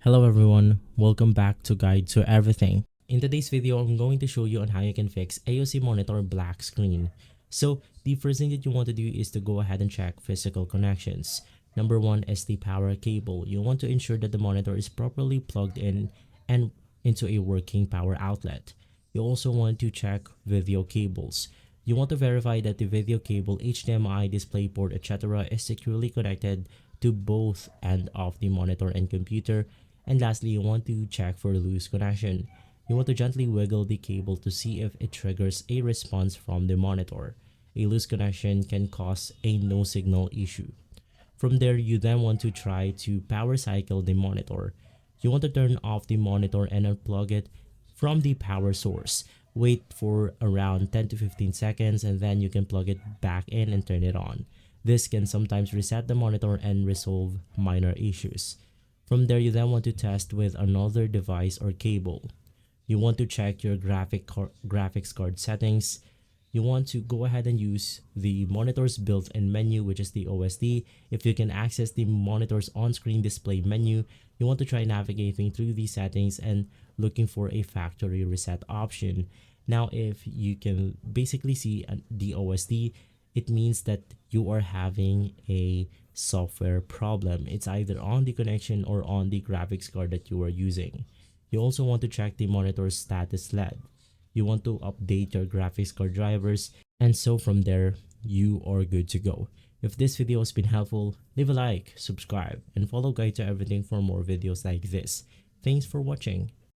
Hello everyone, welcome back to Guide to Everything. In today's video, I'm going to show you on how you can fix AOC monitor black screen. So the first thing that you want to do is to go ahead and check physical connections. Number one is the power cable. You want to ensure that the monitor is properly plugged in and into a working power outlet. You also want to check video cables. You want to verify that the video cable, HDMI, DisplayPort, etc. is securely connected to both ends of the monitor and computer. And lastly, you want to check for loose connection. You want to gently wiggle the cable to see if it triggers a response from the monitor. A loose connection can cause a no signal issue. From there, you then want to try to power cycle the monitor. You want to turn off the monitor and unplug it from the power source. Wait for around 10 to 15 seconds and then you can plug it back in and turn it on. This can sometimes reset the monitor and resolve minor issues. From there, you then want to test with another device or cable. You want to check your graphics card settings. You want to go ahead and use the monitor's built-in menu, which is the OSD. If you can access the monitor's on-screen display menu, you want to try navigating through these settings and looking for a factory reset option. Now, if you can basically see the OSD, it means that you are having a software problem. It's either on the connection or on the graphics card that you are using. You also want to check the monitor's status LED. You want to update your graphics card drivers, and so from there, you are good to go. If this video has been helpful, leave a like, subscribe, and follow Guide to Everything for more videos like this. Thanks for watching.